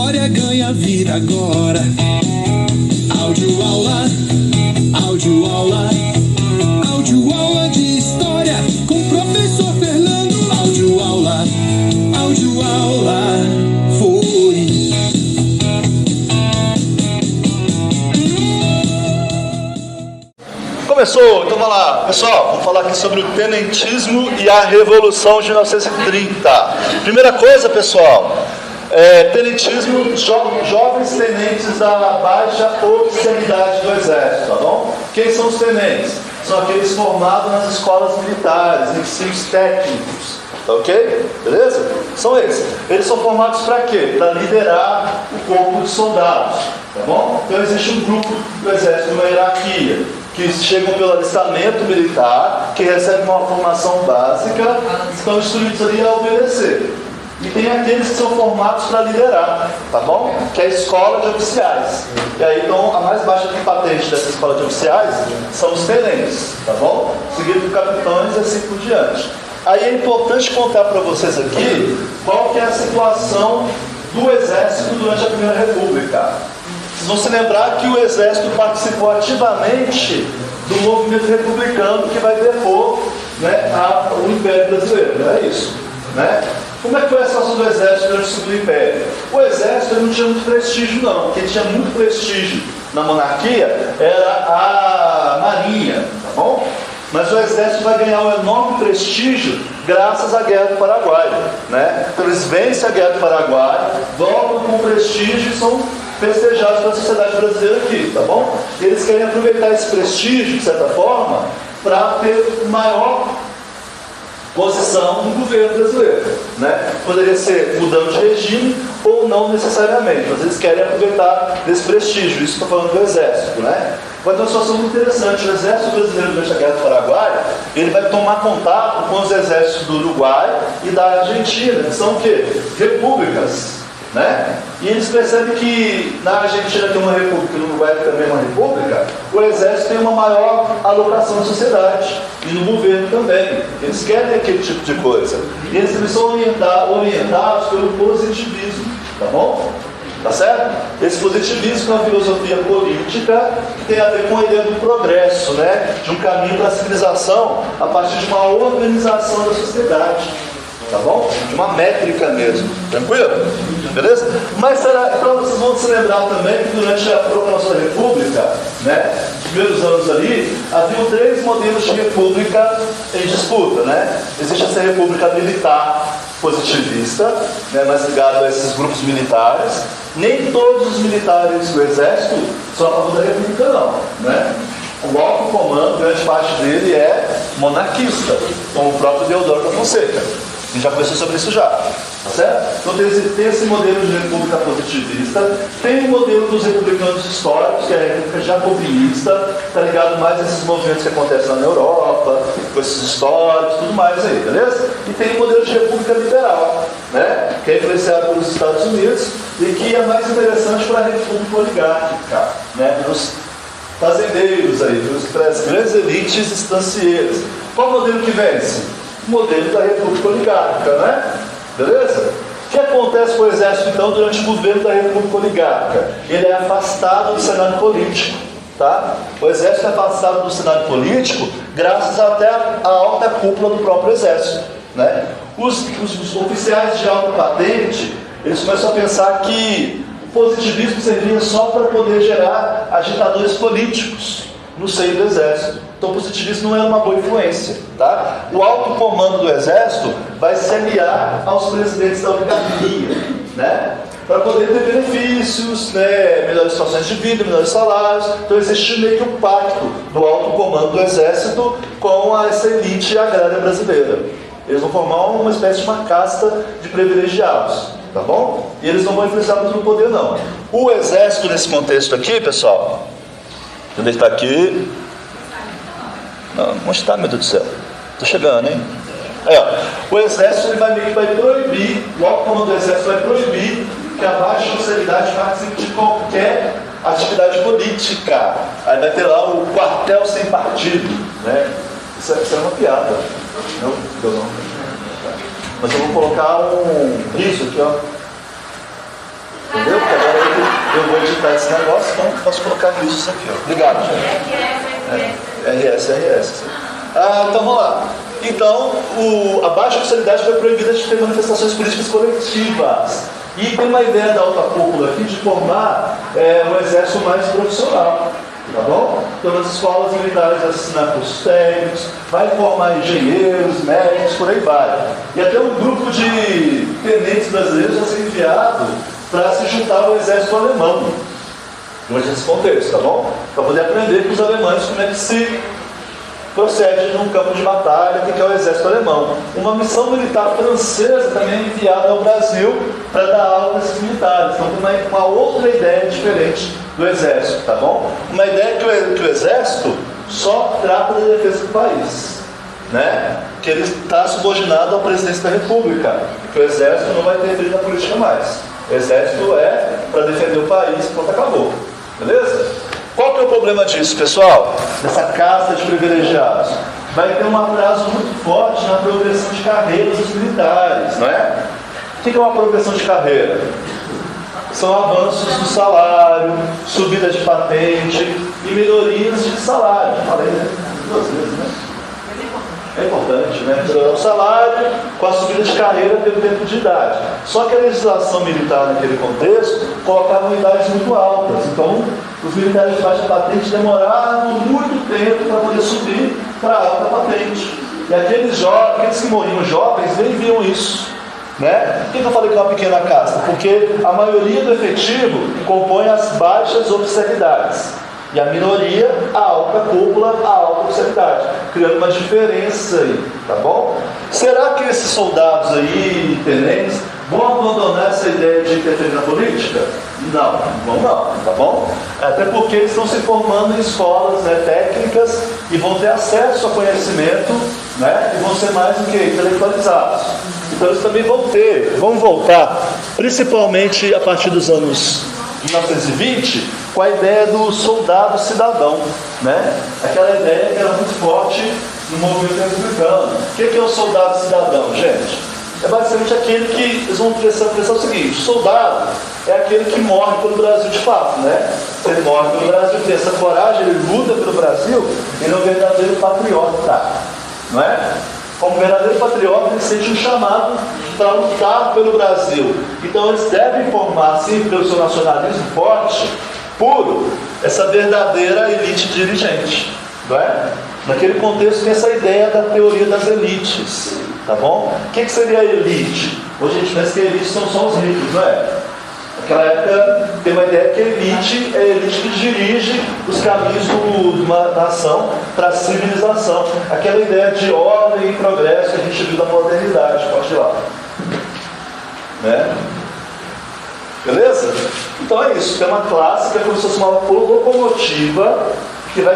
história ganha vida agora. Audioaula, audioaula, audioaula de história com o professor Fernando. Audioaula, audioaula, foi. Começou, então vamos lá. Pessoal, vamos falar aqui sobre o tenentismo e a Revolução de 1930. Primeira coisa, pessoal, tenentismo, jovens tenentes da baixa oficialidade do Exército, tá bom? Quem são os tenentes? São aqueles formados nas escolas militares, ensinos técnicos, tá ok? Beleza? São esses. Eles são formados para quê? Para liderar o corpo de soldados, tá bom? Então existe um grupo do Exército, uma hierarquia, que chegam pelo alistamento militar, que recebem uma formação básica, estão instruídos ali a obedecer. E tem aqueles que são formados para liderar, tá bom? Que é a escola de oficiais. E aí, então, a mais baixa patente dessa escola de oficiais são os tenentes, tá bom? Seguido por capitães e assim por diante. Aí é importante contar para vocês aqui qual que é a situação do Exército durante a Primeira República. Vocês vão se lembrar que o Exército participou ativamente do movimento republicano que vai depor, né, o Império Brasileiro, não é isso? Né? Como é que foi a situação do Exército durante o Segundo Império? O Exército não tinha muito prestígio, não. Quem tinha muito prestígio na monarquia era a Marinha, tá bom? Mas o Exército vai ganhar um enorme prestígio graças à Guerra do Paraguai, né? Então eles vencem a Guerra do Paraguai, voltam com prestígio e são festejados pela sociedade brasileira aqui, tá bom? E eles querem aproveitar esse prestígio, de certa forma, para ter maior posição no governo brasileiro, né? Poderia ser mudando de regime ou não necessariamente, mas eles querem aproveitar desse prestígio. Isso estou falando do Exército, né? Vai ter uma situação muito interessante. O Exército brasileiro durante a Guerra do Paraguai, ele vai tomar contato com os exércitos do Uruguai e da Argentina, que são o quê? Repúblicas, né? E eles percebem que na Argentina tem uma república, no Uruguai também é uma república. O Exército tem uma maior alocação na sociedade e no governo também. Eles querem aquele tipo de coisa. E eles são orientados pelo positivismo, tá bom? Tá certo? Esse positivismo é uma filosofia política que tem a ver com a ideia do progresso, né? De um caminho para a civilização a partir de uma organização da sociedade. Tá bom? De uma métrica mesmo. Tranquilo? Beleza? Mas então vocês vão se lembrar também que durante a proclamação da República, né, nos primeiros anos ali, haviam 3 modelos de república em disputa, né? Existe essa república militar positivista, né, mais ligada a esses grupos militares. Nem todos os militares do Exército são a favor da República, não, né? O alto comando, grande parte dele é monarquista, como o próprio Deodoro da Fonseca. A gente já conversou sobre isso já, tá certo? Então tem esse modelo de república positivista, tem o modelo dos republicanos históricos, que é a república jacobinista, está ligado mais a esses movimentos que acontecem lá na Europa, com esses históricos, tudo mais aí, beleza? E tem o modelo de república liberal, né? Que é influenciado pelos Estados Unidos e que é mais interessante para a república oligárquica, né? Pelos fazendeiros aí, pelas grandes elites estancieiras. Qual modelo que vence? O modelo da República Oligárquica, né? Beleza? O que acontece com o Exército, então, durante o governo da República Oligárquica? Ele é afastado do cenário político, tá? O Exército é afastado do cenário político graças até à alta cúpula do próprio Exército, né? Os oficiais de alta patente, eles começam a pensar que o positivismo servia só para poder gerar agitadores políticos no seio do Exército. Então o positivismo não era uma boa influência, tá? O alto comando do Exército vai se aliar aos presidentes da oligarquia, né? Para poder ter benefícios, né? Melhores situações de vida, melhores salários. Então existe meio que um pacto do alto comando do Exército com essa elite agrária brasileira. Eles vão formar uma espécie de uma casta de privilegiados, tá bom? E eles não vão influenciar muito no poder, não. O Exército, nesse contexto aqui, pessoal, onde ele está aqui. Não, onde está, meu Deus do céu? Estou chegando, hein? Aí, ó. O Exército ele vai proibir, o alto comando do Exército vai proibir que a baixa oficialidade participe de qualquer atividade política. Aí vai ter lá o quartel sem partido, né? Isso é uma piada. Não, não. Mas eu vou colocar um riso aqui, ó. Entendeu? editar esse negócio, então posso colocar isso aqui, ó. Obrigado, gente. RS. Então vamos lá. Então, a baixa oficialidade foi proibida de ter manifestações políticas coletivas. E tem uma ideia da alta cúpula aqui de formar um exército mais profissional. Tá bom? Então, as escolas militares assinam cursos técnicos, vai formar engenheiros, médicos, por aí vai. E até um grupo de tenentes brasileiros vai ser enviado para se juntar ao exército alemão. Hoje nesse contexto, tá bom? Para poder aprender com os alemães como é que se procede num campo de batalha, que é o exército alemão. Uma missão militar francesa também é enviada ao Brasil para dar aula a esses militares. Então tem uma outra ideia diferente do exército, tá bom? Uma ideia que o exército só trata da defesa do país, né? Que ele está subordinado ao presidente da república, que o exército não vai intervir na política mais. O exército é para defender o país, pronto, acabou. Beleza? Qual que é o problema disso, pessoal? Dessa casta de privilegiados? Vai ter um atraso muito forte na progressão de carreira dos militares, não é? O que é uma progressão de carreira? São avanços do salário, subida de patente e melhorias de salário. Falei, né? 2 vezes, né? É importante, né? O salário com a subida de carreira pelo tempo de idade. Só que a legislação militar naquele contexto colocava idades muito altas. Então, os militares de baixa patente demoraram muito tempo para poder subir para a alta patente. E aqueles que morriam jovens nem viam isso. Né? Por que eu falei que é uma pequena casta? Porque a maioria do efetivo compõe as baixas oficialidades. E a minoria, a alta cúpula, a alta oficialidade, criando uma diferença aí, tá bom? Será que esses soldados aí, tenentes, vão abandonar essa ideia de interferir na política? Não, vão não, tá bom? Até porque eles estão se formando em escolas, né, técnicas e vão ter acesso a conhecimento, né, e vão ser mais do que intelectualizados. Então eles também vão voltar, principalmente a partir dos anos 1920, com a ideia do soldado cidadão, né? Aquela ideia que era muito forte no movimento republicano. O que é o soldado cidadão, gente? É basicamente aquele que eles vão pensar o seguinte: o soldado é aquele que morre pelo Brasil de fato, né? Se ele morre pelo Brasil, tem essa coragem, ele luta pelo Brasil, ele é um verdadeiro patriota, não é? Como verdadeiro patriota, ele sente um chamado para lutar pelo Brasil. Então eles devem formar, sim, pelo seu nacionalismo forte, puro, essa verdadeira elite dirigente, não é? Naquele contexto tem essa ideia da teoria das elites, tá bom? O que seria a elite? Hoje a gente pensa que a elite são só os ricos, não é? Naquela época tem uma ideia que a elite é a elite que dirige os caminhos de uma nação para a civilização. Aquela ideia de ordem e progresso que a gente viu da modernidade. Pode ir lá. Né? Beleza? Então é isso. Tem uma classe que é como se fosse uma locomotiva que vai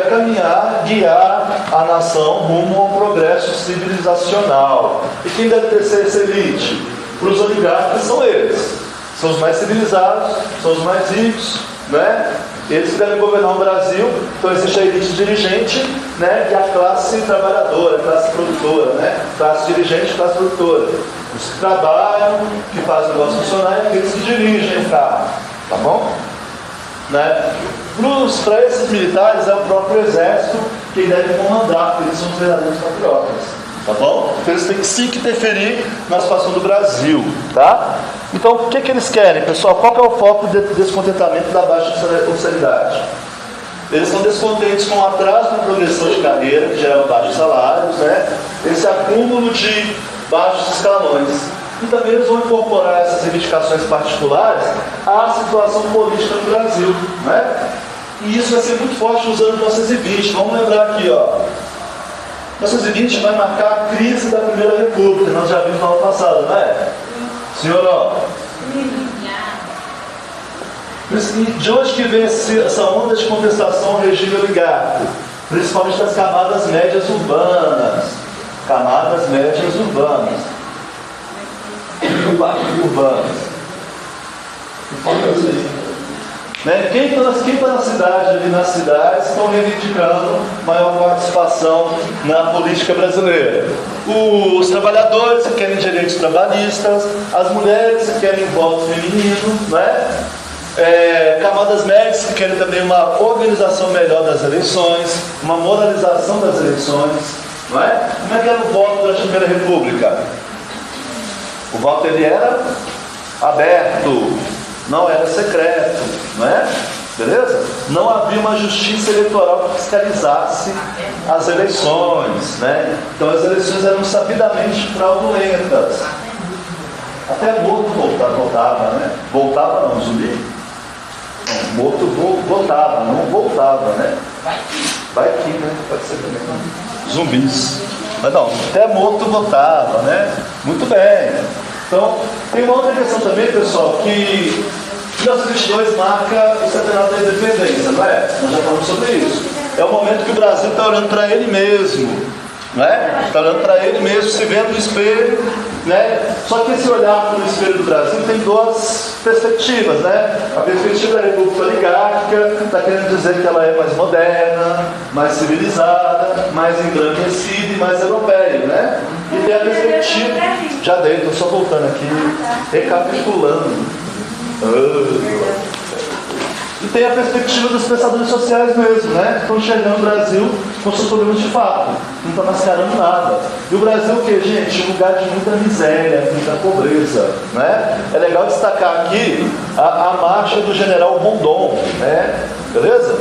guiar a nação rumo a um progresso civilizacional. E quem deve ter essa elite? Para os oligarcas são eles. São os mais civilizados, são os mais ricos, né? Eles que devem governar o Brasil. Então existe a elite dirigente, né? E a classe trabalhadora, a classe produtora, né? Classe dirigente e classe produtora. Os que trabalham, que fazem o negócio funcionar, e aqueles que dirigem o carro, tá bom? Né? Para esses militares é o próprio exército quem deve comandar, porque eles são os verdadeiros patriotas. Tá bom? Então eles têm que sim interferir na situação do Brasil, tá? Então o que eles querem, pessoal? Qual que é o foco de descontentamento da baixa oficialidade? Eles estão descontentes com o atraso na progressão de carreira, que gera baixos salários, né? Esse acúmulo de baixos escalões. E também eles vão incorporar essas reivindicações particulares à situação política do Brasil, né? E isso vai ser muito forte nos anos 1920. Vamos lembrar aqui, ó. 1920 vai marcar a crise da Primeira República, nós já vimos no ano passado, não é? Senhor, ó. De onde que vem essa onda de contestação ao regime oligárquico? Principalmente das camadas médias urbanas. Camadas médias urbanas. Né? Quem está na cidade, ali nas cidades, estão reivindicando maior participação na política brasileira. Os trabalhadores que querem direitos trabalhistas, as mulheres que querem voto feminino, né? Camadas médias que querem também uma organização melhor das eleições, uma moralização das eleições, não é? Como é que era o voto da Primeira República? O voto ele era aberto, não era secreto, não é? Beleza? Não havia uma justiça eleitoral que fiscalizasse as eleições, né? Então as eleições eram sabidamente fraudulentas. Até morto voltava, né? Voltava não, zumbi? Não, morto voltava, não voltava, né? Vai que, né? Pode ser também. Zumbis. Mas não, até morto voltava, né? Muito bem. Então, tem uma outra questão também, pessoal, que 1922 marca o centenário da independência, não é? Nós já falamos sobre isso. É o momento que o Brasil está olhando para ele mesmo, não é? Está olhando para ele mesmo, se vendo no espelho, né? Só que esse olhar para o espelho do Brasil tem duas perspectivas, né? A perspectiva da República Oligárquica está querendo dizer que ela é mais moderna, mais civilizada, mais engrandecida e mais europeia, né? E tem a perspectiva... Já dei, estou só voltando aqui, recapitulando. E tem a perspectiva dos pensadores sociais mesmo, né? Que estão enxergando o Brasil com seus problemas de fato, não está mascarando nada. E o Brasil, o que, gente? Um lugar de muita miséria, muita pobreza, né? É legal destacar aqui a marcha do general Rondon, né? Beleza?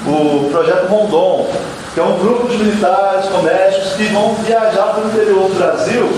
O projeto Rondon, que é um grupo de militares, comércios que vão viajar para o interior do Brasil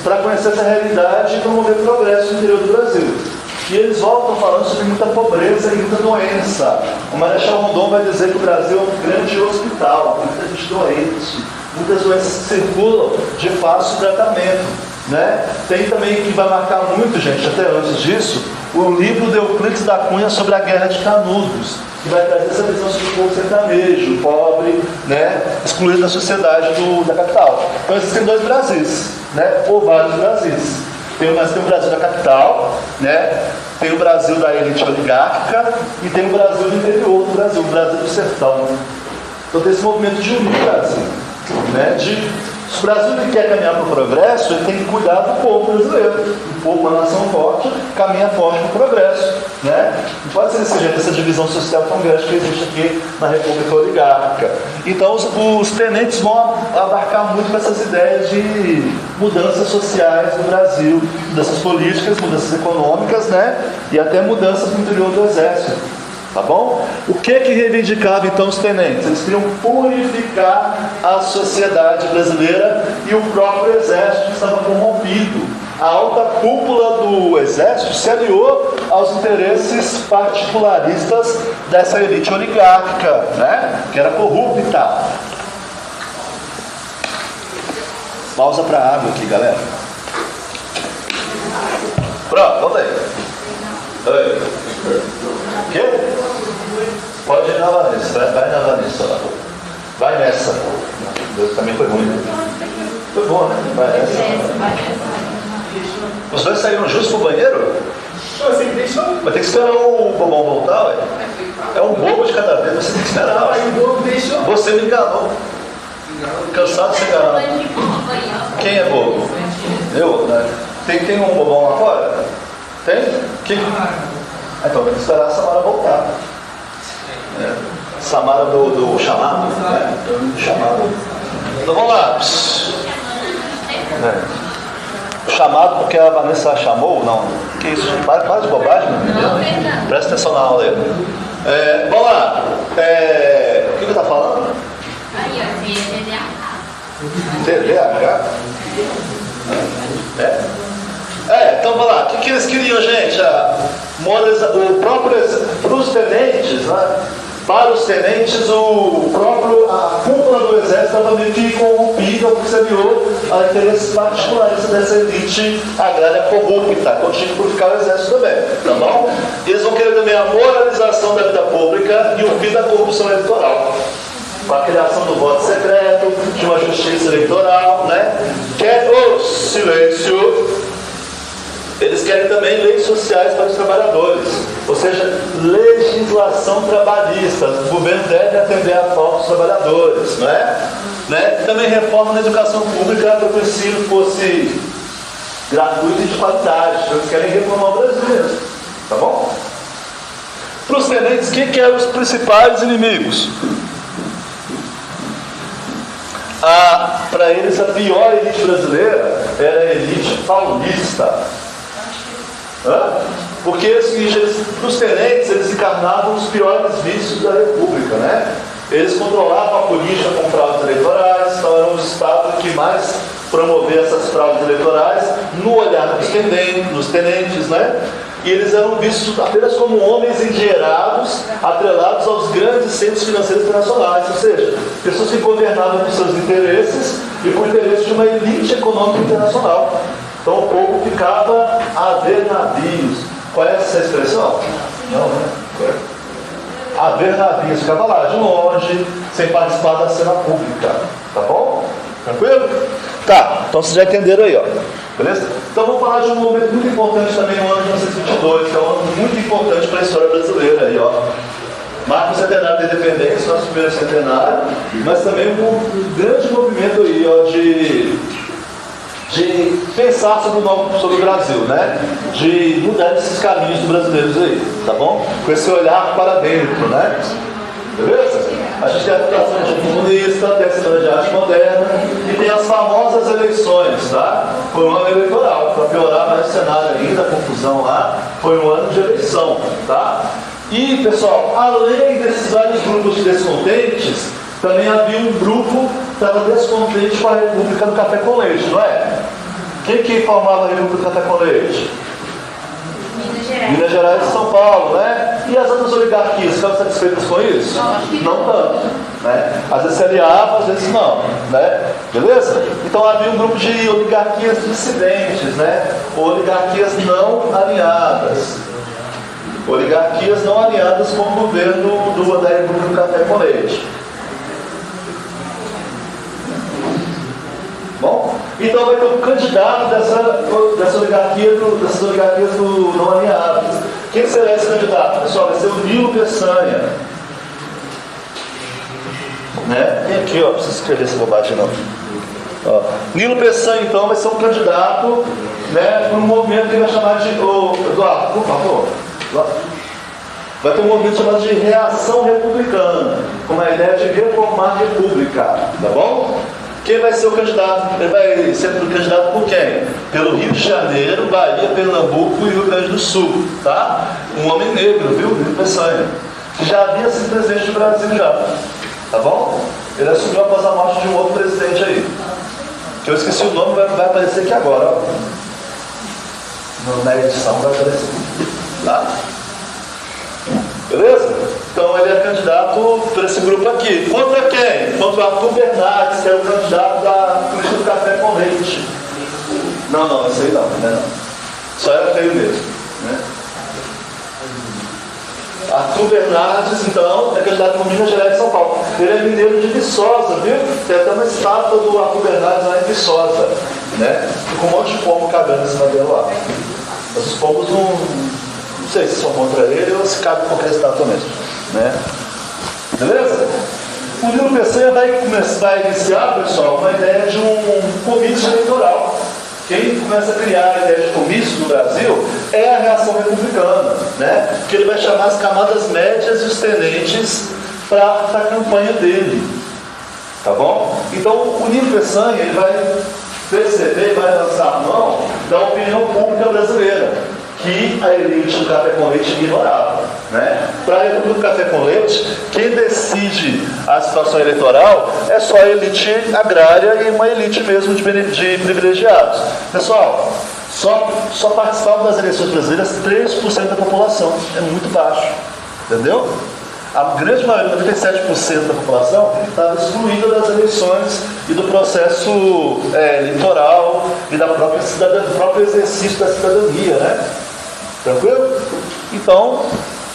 para conhecer essa realidade e promover progresso no interior do Brasil. E eles voltam falando sobre muita pobreza e muita doença. O Marechal Rondon vai dizer que o Brasil é um grande hospital, muita gente doente, muitas doenças que circulam de fácil tratamento, né? Tem também que vai marcar muito, gente, até antes disso, o livro de Euclides da Cunha sobre a Guerra de Canudos, que vai trazer essa visão sobre o povo sertanejo, pobre, né? Excluído da sociedade da capital. Então existem dois Brasis, né? Ou vários Brasis. Mas tem o Brasil da capital, né? Tem o Brasil da elite oligárquica e tem o Brasil do interior do Brasil, o Brasil do sertão. Então tem esse movimento de unir o Brasil, né? Se o Brasil quer caminhar para o progresso, ele tem que cuidar do povo brasileiro. O povo, uma nação forte, caminha forte para o progresso, né? Não pode ser desse jeito, essa divisão social tão grande que existe aqui na República Oligárquica. Então os tenentes vão abarcar muito com essas ideias de mudanças sociais no Brasil, mudanças políticas, mudanças econômicas, né? E até mudanças no interior do exército. Tá bom? O que reivindicava então os tenentes? Eles queriam purificar a sociedade brasileira e o próprio exército estava corrompido. A alta cúpula do exército se aliou aos interesses particularistas dessa elite oligárquica, né? Que era corrupta. Pausa para água aqui, galera. Pronto, volta aí. Oi. O quê? Pode ir na Vanessa, vai na Vanessa lá. Vai nessa. Deus também foi ruim. Foi bom, né? Vai nessa. Os dois saíram juntos pro banheiro? Mas tem que esperar o bobão voltar, ué. É um bobo de cada vez, você tem que esperar. Você me enganou. Cansado de ser enganado. Quem é bobo? Eu? Né? Tem um bobão lá fora? Tem? Quem? Então tem que esperar a Samara voltar. Samara do chamado, né? Chamado. Então vamos lá. O chamado porque a Vanessa chamou? Não. Que isso? Para de bobagem, meu menino. Presta atenção na aula aí. Vamos lá. O que ele está falando? TDAH? Então vamos lá. O que eles queriam, gente? O próprio, para os tenentes, né? Para os tenentes, a cúpula do exército estava meio que corrompida, porque se aliou a interesses particularistas dessa elite agrária corrupta. Então tinha que purificar o exército também, tá bom? Eles vão querer também a moralização da vida pública e o fim da corrupção eleitoral, com a criação do voto secreto, de uma justiça eleitoral, né? Quer o silêncio. Eles querem também leis sociais para os trabalhadores, ou seja, legislação trabalhista. O governo deve atender à falta dos trabalhadores, não é? Né? Também reforma na educação pública para que o ensino fosse gratuito e de qualidade. Eles querem reformar o Brasil mesmo, tá bom? para os tenentes, quem que eram os principais inimigos? Para eles, a pior elite brasileira era a elite paulista. Porque os tenentes, eles encarnavam os piores vícios da República, né? Eles controlavam a política com fraudes eleitorais, então eram os estados que mais promoviam essas fraudes eleitorais no olhar dos tenentes, né? E eles eram vistos apenas como homens endinheirados, atrelados aos grandes centros financeiros internacionais, ou seja, pessoas que governavam por seus interesses e por interesse de uma elite econômica internacional. Então o povo ficava a ver navios. Conhece essa expressão? Não, né? A ver navios, ficava lá de longe, sem participar da cena pública. Tá bom? Tranquilo? Tá, então vocês já entenderam aí, ó. Beleza? Então vamos falar de um momento muito importante também no ano de 1922, que é um ano muito importante para a história brasileira aí, ó. Marca o centenário da independência, nosso primeiro centenário, mas também um grande movimento aí, ó, de pensar sobre o Brasil, né? De mudar esses caminhos dos brasileiros aí, tá bom? Com esse olhar para dentro, né? Beleza? A gente tem a fundação de comunista, tem a Semana de Arte Moderna e tem as famosas eleições, tá? Foi um ano eleitoral, para piorar mais o cenário ainda, a confusão lá, foi um ano de eleição, tá? E, pessoal, além desses vários grupos descontentes, também havia um grupo que estava descontente com a República do Café com Leite, não é? Quem que formava a República do Café com Leite? Minas Gerais e São Paulo, né? E as outras oligarquias, ficam satisfeitas com isso? Não tanto, né? Às vezes se aliavam, às vezes não, né? Beleza? Então havia um grupo de oligarquias dissidentes, né? Oligarquias não alinhadas. Oligarquias não alinhadas com o governo da República do Café com Leite. Bom, então vai ter um candidato dessas oligarquias não alinhadas. Quem será esse candidato? Pessoal, vai ser o Nilo Peçanha. Né? Tem aqui, ó, preciso escrever essa bobagem não. Ó, Nilo Peçanha, então, vai ser um candidato, né, para um movimento que ele vai chamar de... Eduardo, por favor. Vai ter um movimento chamado de reação republicana, com a ideia de reformar a república, tá bom? Quem vai ser o candidato? Ele vai ser o candidato por quem? Pelo Rio de Janeiro, Bahia, Pernambuco e Rio Grande do Sul, tá? Um homem negro, viu? Nilo Peçanha, que já havia sido presidente do Brasil já, tá bom? Ele assumiu após a morte de um outro presidente aí, que eu esqueci o nome, vai aparecer aqui agora, ó. Na edição vai aparecer, tá? Beleza? Então ele é candidato por esse grupo aqui. Contra quem? Contra o Arthur Bernardes, que é o candidato da política do café com leite. Não, esse aí não, né? Não. Só era feio mesmo, né? Arthur Bernardes, então, é candidato por Minas Gerais e São Paulo. Ele é mineiro de Viçosa, viu? Tem até uma estátua do Arthur Bernardes lá em Viçosa, né? Com um monte de pombo cagando em cima dele lá. Mas os pombos não sei se são contra ele ou se cabe qualquer estátua mesmo, né? Beleza? O Nilo Peçanha vai iniciar, pessoal, uma ideia de um comício eleitoral. Quem começa a criar a ideia de comício no Brasil é a reação republicana, né? Que ele vai chamar as camadas médias e os tenentes para a campanha dele, tá bom? Então o Nilo Peçanha ele vai perceber, vai lançar a mão da opinião pública brasileira, que a elite do café com leite ignorava, né? Para a República do Café com Leite, quem decide a situação eleitoral é só a elite agrária e uma elite mesmo de privilegiados. Pessoal, só participavam das eleições brasileiras 3% da população, é muito baixo, entendeu? A grande maioria, 97% da população, estava excluída das eleições e do processo eleitoral e do próprio exercício da cidadania, né? Tranquilo? Então,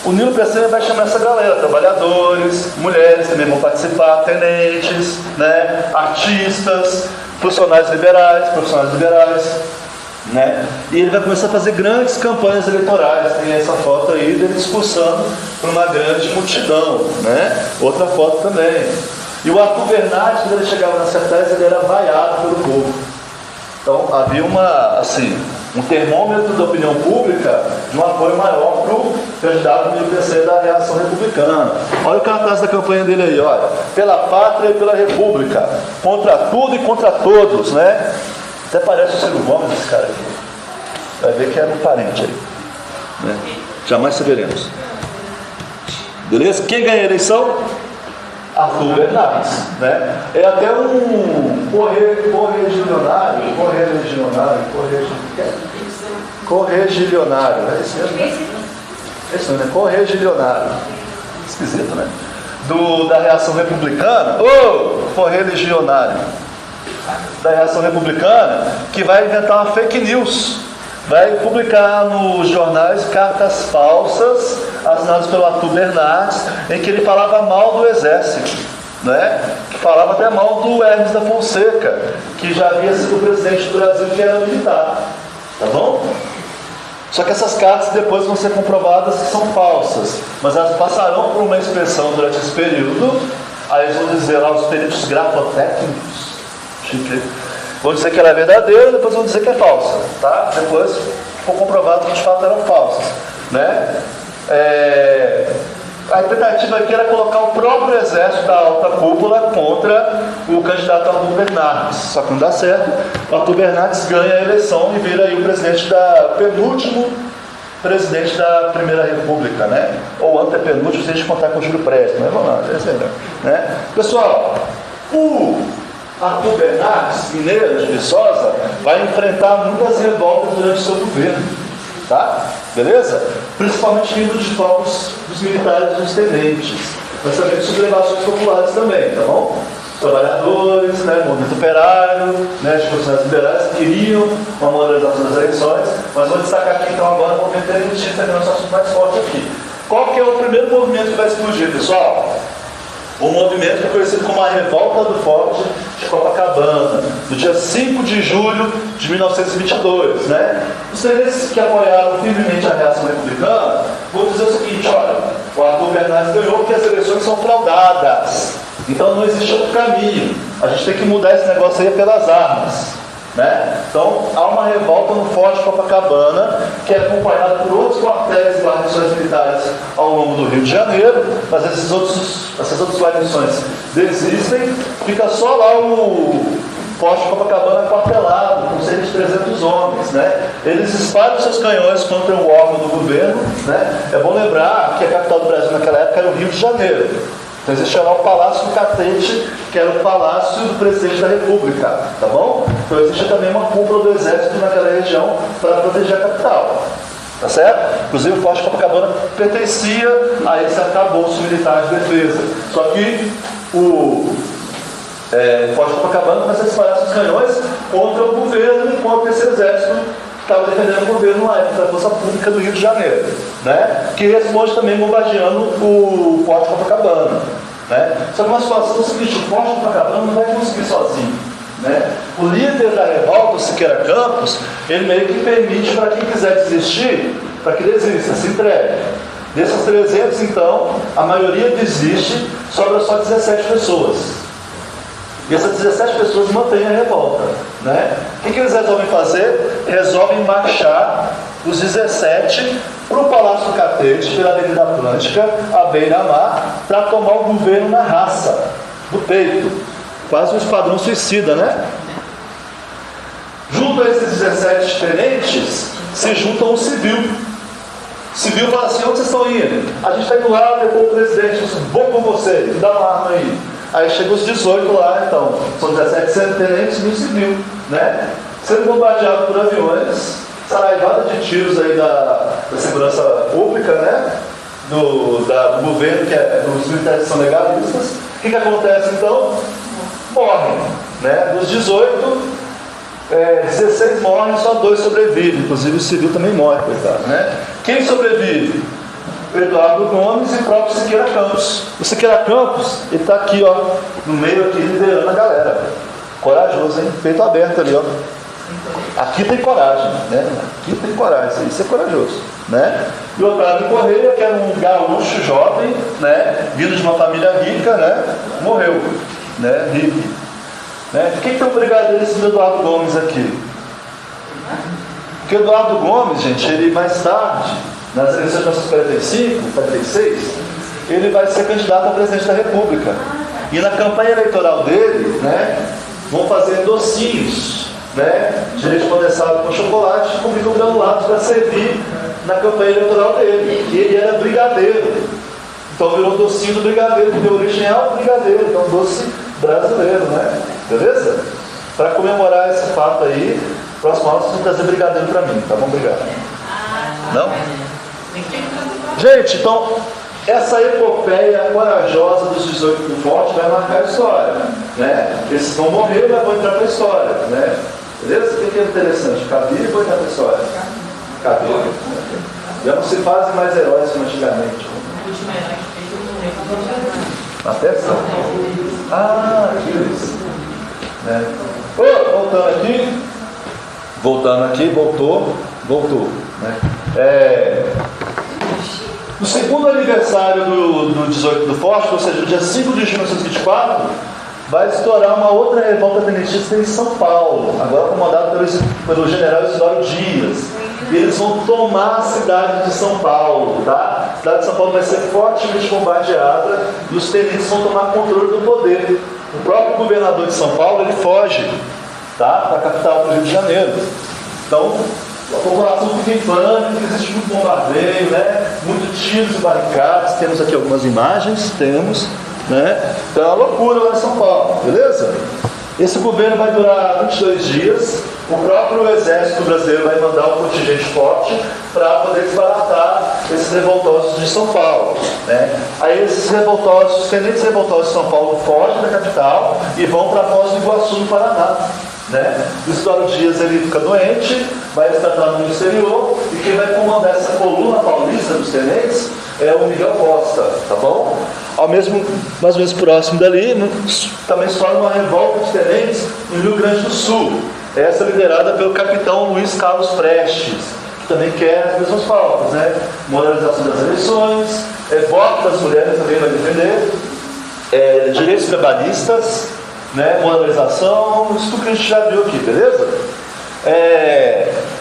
o Nilo Peçanha vai chamar essa galera, trabalhadores, mulheres também vão participar, tenentes, né? Artistas, profissionais liberais, né? E ele vai começar a fazer grandes campanhas eleitorais. Tem essa foto aí dele discursando para uma grande multidão, né? Outra foto também. E o Arthur Bernardes, quando ele chegava nas cartazes, ele era vaiado pelo povo. Então havia uma, assim, um termômetro da opinião pública de um apoio maior para o candidato do PC da Reação Republicana. Olha o cartaz da campanha dele aí, olha. Pela pátria e pela república, contra tudo e contra todos, né? Até parece o Ciro Gomes, esse cara aqui. Vai ver que era um parente aí, né? Jamais saberemos. Beleza? Quem ganha a eleição? Arthur Bernardes, né? É até um correligionário, é esse mesmo, né? Esse mesmo, né? Correligionário. Esquisito, né? Da Reação Republicana, correligionário da Reação Republicana, que vai inventar uma fake news. Vai publicar nos jornais cartas falsas assinadas pelo Arthur Bernardes, em que ele falava mal do Exército, né? Que falava até mal do Hermes da Fonseca, que já havia sido o presidente do Brasil, que era militar. Tá bom? Só que essas cartas depois vão ser comprovadas que são falsas, mas elas passarão por uma inspeção durante esse período. Aí eles vão dizer lá os peritos grafotécnicos, vão dizer que ela é verdadeira e depois vão dizer que é falsa, tá? Depois ficou comprovado que de fato eram falsas, né? A tentativa aqui era colocar o próprio exército da alta cúpula contra o candidato Arthur Bernardes, só que não dá certo. O Arthur Bernardes ganha a eleição e vira aí o penúltimo presidente da Primeira República, né? Ou antepenúltimo, se a gente contar com o Júlio Prestes, não é bom, né? Pessoal, o Arthur Bernardes, mineiro de Viçosa, vai enfrentar muitas revoltas durante o seu governo, tá? Beleza? Principalmente vindo de focos dos militares e dos tenentes, mas também de sublevações populares também, tá bom? Trabalhadores, né, movimento operário, né, os profissionais liberais queriam uma modernização das eleições, mas vou destacar aqui então agora o movimento tenentista, que é o nosso assunto mais forte aqui. Qual que é o primeiro movimento que vai explodir, pessoal? O movimento que é conhecido como a Revolta do Forte de Copacabana, no dia 5 de julho de 1922, né? Os tenentes que apoiaram firmemente a Reação Republicana vão dizer o seguinte: olha, o Arthur Bernardes ganhou porque as eleições são fraudadas, então não existe outro caminho, a gente tem que mudar esse negócio aí pelas armas, né? Então há uma revolta no Forte de Copacabana, que é acompanhada por outros quartéis e guarnições militares ao longo do Rio de Janeiro, mas essas outras guarnições desistem, fica só lá o Forte de Copacabana quartelado, com cerca de 300 homens, né? Eles espalham seus canhões contra o órgão do governo, né? É bom lembrar que a capital do Brasil naquela época era o Rio de Janeiro. Então existia lá o Palácio do Catete, que era o Palácio do Presidente da República, tá bom? Então existe também uma cúpula do Exército naquela região para proteger a capital, tá certo? Inclusive o Forte de Copacabana pertencia a esse arcabouço militar de defesa. Só que o Forte de Copacabana começa a disparar seus canhões contra o governo e contra esse exército que estava defendendo o governo lá, da Força Pública do Rio de Janeiro, né? Que responde também bombardeando o Forte de Copacabana, né? Só que uma situação é o seguinte: o Forte de Copacabana não vai conseguir sozinho, né? O líder da revolta, o Siqueira Campos, ele meio que permite para quem quiser desistir, para que desista, se entregue. Desses 300, então, a maioria desiste, sobra só 17 pessoas. E essas 17 pessoas mantêm a revolta, né? O que eles resolvem fazer? Resolvem marchar os 17 para o Palácio do Catete, pela Avenida Atlântica, à beira-mar, para tomar o governo na raça, do peito. Quase um esquadrão suicida, né? Junto a esses 17 tenentes, se junta um civil. O civil fala assim: onde vocês estão indo? A gente está indo lá depois o presidente. Vou com vocês, dá uma arma aí. Aí chegam os 18 lá, então, são 17 tenentes e um civil, né? Sendo bombardeado por aviões, saraivada de tiros aí da segurança pública, né? Do governo, que é dos militares que são legalistas. O que acontece então? Morrem, né? Dos 18, 16 morrem, só 2 sobrevivem, inclusive o civil também morre, coitado, né? Quem sobrevive? O Eduardo Gomes e o próprio Siqueira Campos. O Siqueira Campos, ele está aqui, ó, no meio aqui, liderando a galera. Corajoso, hein? Peito aberto ali, ó. Aqui tem coragem, né? Aqui tem coragem, isso é corajoso, né? E o Otávio Correia, que era um gaúcho jovem, né? Vindo de uma família rica, né? Morreu, né? Rico. Né? Por que tem um brigadeiro esse do Eduardo Gomes aqui? Porque Eduardo Gomes, gente, ele mais tarde, nas eleições de 1945, 46, ele vai ser candidato a presidente da República. E na campanha eleitoral dele, né, vão fazer docinhos, né, de leite condensado com chocolate com microgranulados para servir na campanha eleitoral dele. E ele era brigadeiro. Então virou docinho do brigadeiro, que deu origem ao brigadeiro. Então doce brasileiro, né? Beleza? Para comemorar esse fato aí, próximo aula vocês vão trazer brigadeiro para mim, tá bom? Obrigado. Não? Gente, então, essa epopeia corajosa dos 18 do Forte vai marcar a história, né? Esses vão morrer, mas vão entrar para a história, né? Beleza? O que é interessante? Cabir e vou entrar para a história. Cabir. Já não se fazem mais heróis como antigamente. Até são. Ah, isso. Né? Voltando aqui, voltou. Né? No segundo aniversário do 18 do Forte, ou seja, no dia 5 de junho de 1924, vai estourar uma outra revolta tenentista em São Paulo, agora comandada pelo general Isidoro Dias. E eles vão tomar a cidade de São Paulo, tá? A cidade de São Paulo vai ser fortemente bombardeada e os tenentes vão tomar controle do poder. O próprio governador de São Paulo, ele foge, tá? Para a capital, para o Rio de Janeiro. Então, a população fica em pânico, existe muito bombardeio, né? Muitos tiros e barricadas. Temos aqui algumas imagens, né? Então é uma loucura lá em São Paulo, beleza? Esse governo vai durar 22 dias. O próprio exército brasileiro vai mandar um contingente forte para poder desbaratar esses revoltosos de São Paulo, né? Aí esses revoltosos, os tenentes revoltosos de São Paulo fogem da capital e vão para Foz do Iguaçu, no Paraná, né? O Isidoro Dias, ele fica doente, vai se tratar no exterior, e quem vai comandar essa coluna paulista dos tenentes é o Miguel Costa, tá bom? Mais ou menos próximo dali, também se forma uma revolta de tenentes no Rio Grande do Sul. Essa liderada pelo capitão Luiz Carlos Prestes, que também quer as mesmas pautas, né? Moralização das eleições, voto das mulheres também vai defender, direitos trabalhistas, né? Moralização, isso tudo que a gente já viu aqui, beleza?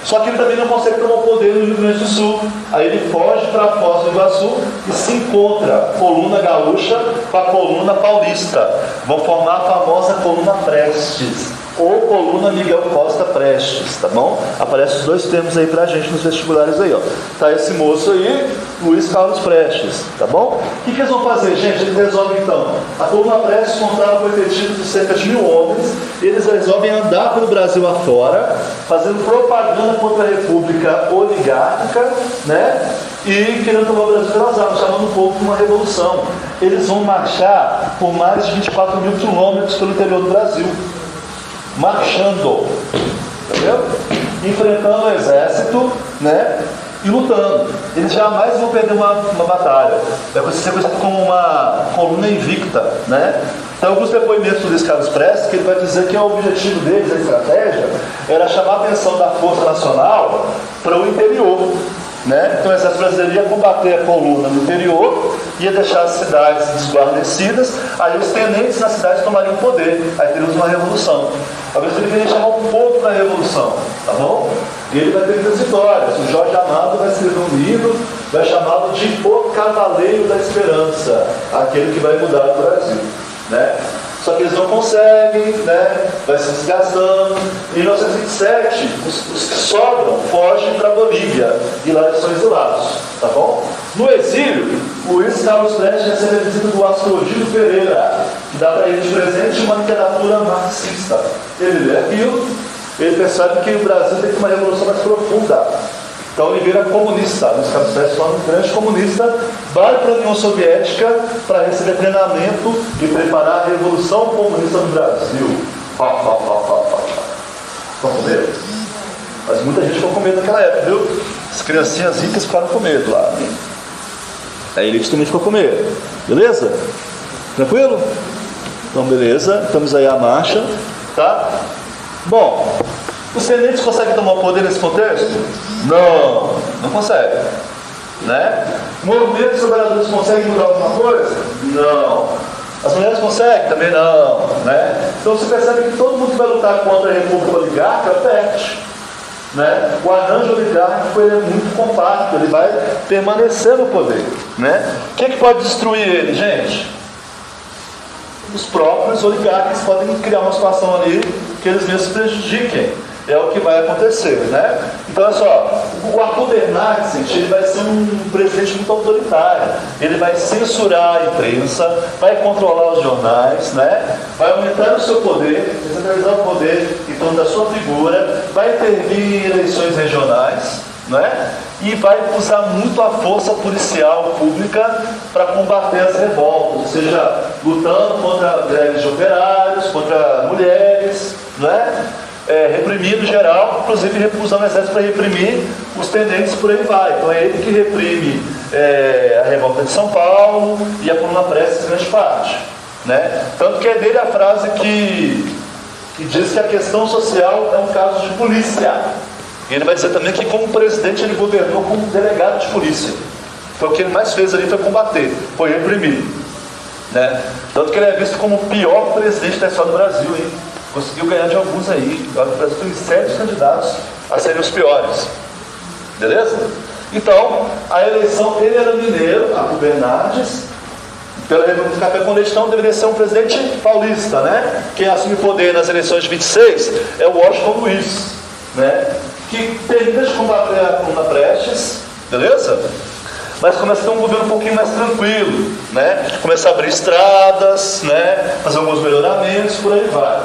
Só que ele também não consegue tomar o poder no Rio Grande do Sul. Aí ele foge para Foz do Iguaçu e se encontra a coluna gaúcha com a coluna paulista. Vão formar a famosa coluna Prestes, ou coluna Miguel Costa Prestes, tá bom? Aparecem os dois termos aí pra gente nos vestibulares aí, ó. Tá esse moço aí, Luiz Carlos Prestes, tá bom? O que eles vão fazer, gente? Eles resolvem então. A coluna Prestes contava com efetivos de cerca de 1.000 homens. Eles resolvem andar pelo Brasil afora, fazendo propaganda contra a República Oligárquica, né? E querendo tomar o Brasil pelas armas, chamando o povo de uma revolução. Eles vão marchar por mais de 24.000 quilômetros pelo interior do Brasil. Marchando, entendeu? Enfrentando o exército, né? E lutando. Eles jamais vão perder uma batalha. Vai ser conhecido como uma coluna invicta, né? Então, alguns depoimentos do Luiz Carlos Prestes, que ele vai dizer que o objetivo deles, a estratégia, era chamar a atenção da Força Nacional para o interior, né? Então o exército brasileiro ia combater a coluna no interior, ia deixar as cidades desguarnecidas, aí os tenentes nas cidades tomariam o poder, aí teríamos uma revolução. Talvez ele queria chamar o povo para a revolução, tá bom? E ele vai ter muitas vitórias. O Jorge Amado vai escrever um livro, vai chamá-lo de O Cavaleiro da Esperança, aquele que vai mudar o Brasil, né? Só que eles não conseguem, né? Vai se desgastando. Em 1927, os que sobram fogem para a Bolívia, e lá eles são exilados, tá bom? No exílio, o Luiz Carlos Prestes recebe a visita do Astrogildo Pereira, que dá para ele de presente uma literatura marxista. Ele lê aquilo, ele percebe que o Brasil tem que ter uma revolução mais profunda. Então ele vira comunista. Luiz Carlos Prestes é um grande comunista, vai para a União Soviética para receber treinamento e preparar a Revolução Comunista no Brasil. Estão com medo? Mas muita gente ficou com medo naquela época, viu? As criancinhas ricas ficaram com medo lá. A elite também ficou com medo. Beleza? Tranquilo? Então beleza, estamos aí à marcha, tá? Bom, os tenentes conseguem tomar o poder nesse contexto? Não conseguem, né? O movimento dos trabalhadores consegue mudar alguma coisa? Não. As mulheres conseguem? Também não, né? Então você percebe que todo mundo que vai lutar contra a República Oligárquica perde. né? O arranjo oligárquico ele é muito compacto, ele vai permanecer no poder, né? O que pode destruir ele, gente? Os próprios oligarcas podem criar uma situação ali que eles mesmos se prejudiquem. É o que vai acontecer, né? Então, olha só, o Arthur Bernardes, gente, ele vai ser um presidente muito autoritário. Ele vai censurar a imprensa, vai controlar os jornais, né? Vai aumentar o seu poder, centralizar o poder em torno da sua figura, vai intervir em eleições regionais, né? E vai usar muito a força policial pública para combater as revoltas, ou seja, lutando contra greves de operários, contra mulheres, né? Reprimindo geral, inclusive usando o exército para reprimir os tendentes, por aí vai. Então é ele que reprime a revolta de São Paulo e a Coluna Prestes, grande parte, né? Tanto que é dele a frase que diz que a questão social é um caso de polícia. E ele vai dizer também que como presidente ele governou como delegado de polícia. Então o que ele mais fez ali foi combater, foi reprimir, né? Tanto que ele é visto como o pior presidente da história do Brasil, hein? Conseguiu ganhar de alguns aí. O Brasil tem 7 candidatos a serem os piores. Beleza? Então, a eleição, ele era mineiro, Arthur Bernardes, pela República do Café com Leite, então deveria ser um presidente paulista, né? Quem assume poder nas eleições de 26 é o Washington Luiz, né? Que termina de combater a Coluna Prestes, beleza? Mas começa a ter um governo um pouquinho mais tranquilo, né? Começa a abrir estradas, né? Fazer alguns melhoramentos, por aí vai.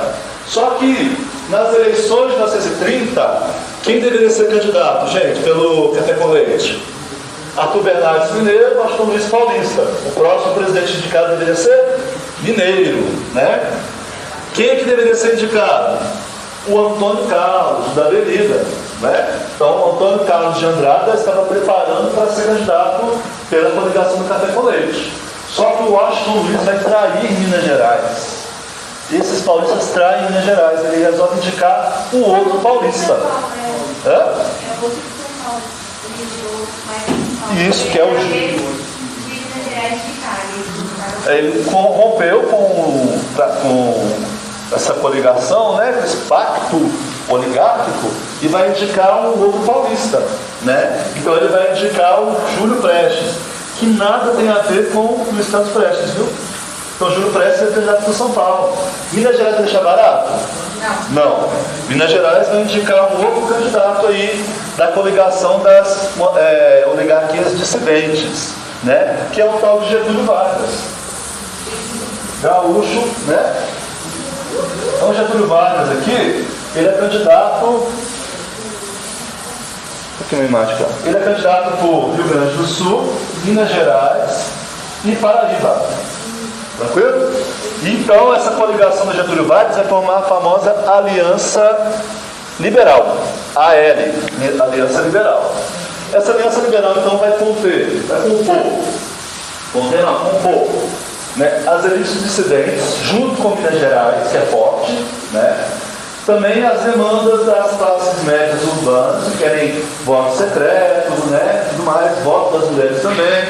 Só que nas eleições de 1930, quem deveria ser candidato, gente, pelo Café com Leite? Arthur Bernardes mineiro, Washington Luiz paulista. O próximo presidente indicado deveria ser mineiro, né? Quem é que deveria ser indicado? O Antônio Carlos, da Avenida, né? Então, o Antônio Carlos de Andrada estava preparando para ser candidato pela coligação do Café com Leite. Só que o Washington Luiz vai trair Minas Gerais. Esses paulistas traem Minas Gerais. Ele resolve indicar o outro paulista. Isso, que é o... Ele rompeu com essa coligação, né, esse pacto oligárquico, e vai indicar um outro paulista, né? Então ele vai indicar o Júlio Prestes, que nada tem a ver com o Luiz Carlos Prestes, viu? Então Júlio Prestes é candidato para São Paulo. Minas Gerais vai deixar barato? Não. Minas Gerais vai indicar um outro candidato aí da coligação das oligarquias dissidentes, né? Que é o tal de Getúlio Vargas. Gaúcho, né? Então, Getúlio Vargas aqui, ele é candidato. Aqui uma imagem, cara. Ele é candidato por Rio Grande do Sul, Minas Gerais e Paraíba. Tranquilo? Então, essa coligação do Getúlio Vargas vai formar a famosa Aliança Liberal, AL, Aliança Liberal. Essa Aliança Liberal, então, vai compor, né, as elites dissidentes, junto com Minas Gerais, que é forte, né? Também as demandas das classes médias urbanas, que querem voto secreto, né? Tudo mais, voto das mulheres também.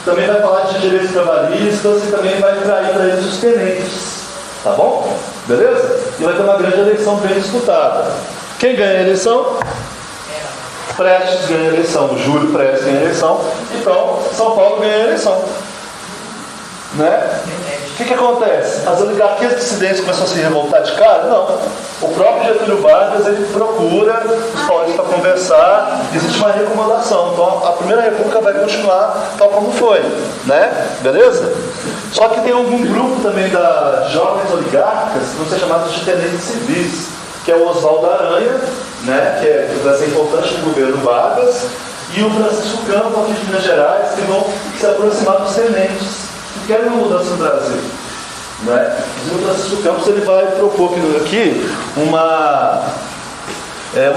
Também vai falar de direitos trabalhistas e também vai trair para eles os tenentes. Tá bom? Beleza? E vai ter uma grande eleição bem disputada. Quem ganha a eleição? Prestes ganha a eleição, o Júlio Prestes ganha a eleição. Então, São Paulo ganha a eleição. Né? O que acontece? As oligarquias dissidentes começam a se revoltar de cara? Não. O próprio Getúlio Vargas, ele procura os paulistas para conversar, existe uma recomendação. Então a Primeira República vai continuar tal como foi, né? Beleza? Só que tem algum grupo também das jovens oligarcas que vão ser chamados de tenentes civis, que é o Oswaldo Aranha, né? Que vai ser importante no governo Vargas, e o Francisco Campos, aqui de Minas Gerais, que vão se aproximar dos tenentes, que querem uma mudança no Brasil. Né? O Francisco Campos ele vai propor aqui uma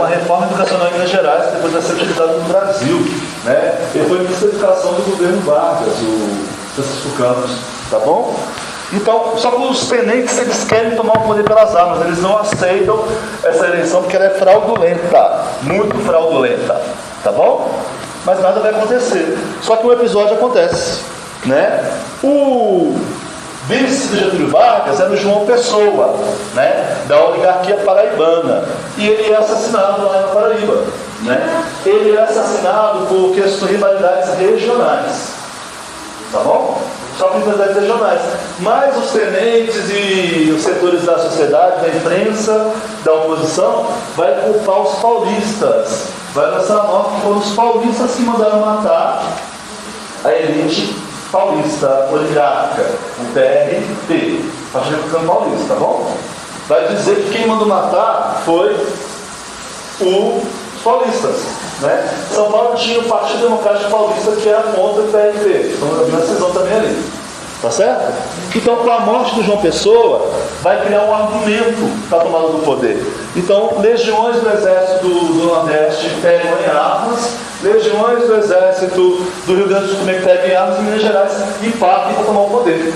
reforma educacional em Minas Gerais, que depois vai ser utilizada no Brasil. Né? Ele foi ministro da Educação do governo Vargas, o Francisco Campos. Tá bom? Então, só que os tenentes eles querem tomar o poder pelas armas, eles não aceitam essa eleição porque ela é fraudulenta, muito fraudulenta. Tá bom? Mas nada vai acontecer. Só que um episódio acontece. Né? O vice do Getúlio Vargas era o João Pessoa, né, da oligarquia paraibana. E ele é assassinado lá na Paraíba. Né? Ele é assassinado por questões de rivalidades regionais. Tá bom? Só por rivalidades regionais. Mas os tenentes e os setores da sociedade, da imprensa, da oposição, vai culpar os paulistas. Vai lançar a nota que foram os paulistas que mandaram matar a elite paulista, oligárquica, o PRP, Partido Republicano Paulista, tá bom? Vai dizer que quem mandou matar foi os paulistas, né? São Paulo tinha o Partido Democrático Paulista que era contra o PRP, então na cisão também ali, tá certo? Então, com a morte do João Pessoa, vai criar um argumento para a tomada do poder. Então, legiões do Exército do Nordeste pegam em armas, legiões do Exército do Rio Grande do Sul também pegam em armas, e Minas Gerais e partem para tomar o poder,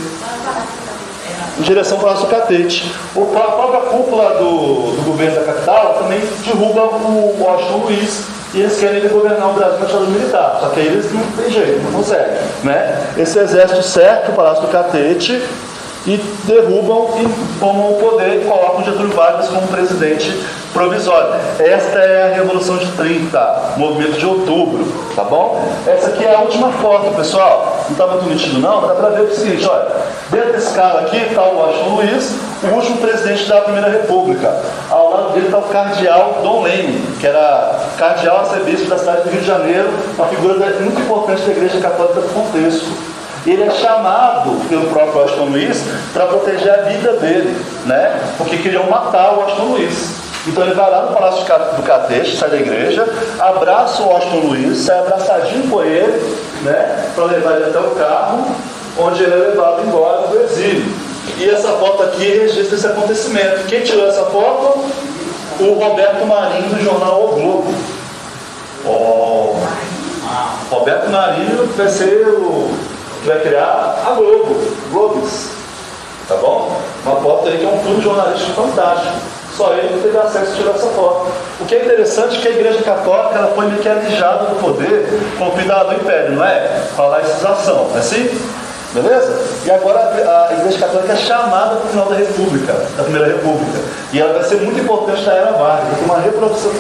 em direção para o Palácio Catete. A própria cúpula do governo da capital também derruba o Washington Luiz, e eles querem governar o Brasil na ditadura militar, só que aí eles não tem jeito, não conseguem, né? Esse exército cerca o Palácio do Catete e derrubam e tomam o poder e colocam Getúlio Vargas como presidente provisório. Esta é a Revolução de 30, movimento de outubro, tá bom? Essa aqui é a última foto, pessoal. Não está muito nítido não, mas dá para ver o seguinte, olha. Dentro desse cara aqui está o Washington Luiz, o último presidente da Primeira República. Ao lado dele está o cardeal Dom Leme, que era cardeal arcebispo da cidade do Rio de Janeiro, uma figura muito importante da Igreja Católica do contexto. Ele é chamado pelo próprio Washington Luiz para proteger a vida dele, né? Porque queriam matar o Washington Luiz. Então ele vai lá no Palácio do Catete, sai da igreja, abraça o Washington Luiz, sai abraçadinho com ele, né? Para levar ele até o carro, onde ele é levado embora do exílio. E essa foto aqui registra esse acontecimento. Quem tirou essa foto? O Roberto Marinho, do jornal O Globo. Roberto Marinho vai ser o que vai criar a Globo, Globes, tá bom? Uma foto aí que é um fundo jornalístico fantástico. Só ele teve acesso a tirar essa foto. O que é interessante é que a Igreja Católica ela foi meio que alijada do poder com o cuidado do Império, não é? Com a laicização, não é assim? Beleza? E agora a Igreja Católica é chamada para o final da República, da Primeira República. E ela vai ser muito importante na Era Vargas. Vai ter uma reprodução.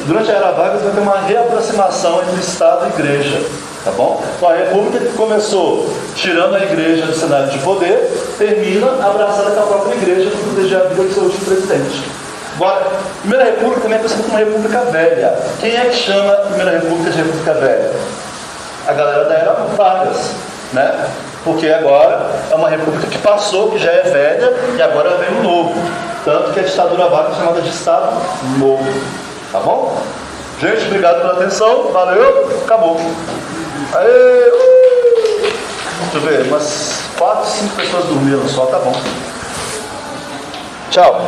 Durante a Era Vargas vai ter uma reaproximação entre Estado e Igreja. Tá bom? Então a República que começou tirando a igreja do cenário de poder, termina abraçada com a própria igreja para proteger a vida do seu último presidente. Agora, a Primeira República também é conhecida como República Velha. Quem é que chama a Primeira República de República Velha? A galera da Era Vargas, né? Porque agora é uma república que passou, que já é velha, e agora vem o novo. Tanto que a ditadura Vargas é chamada de Estado Novo. Tá bom? Gente, obrigado pela atenção. Valeu. Acabou. Aê, Deixa eu ver, umas 4, 5 pessoas dormiram só, tá bom. Tchau.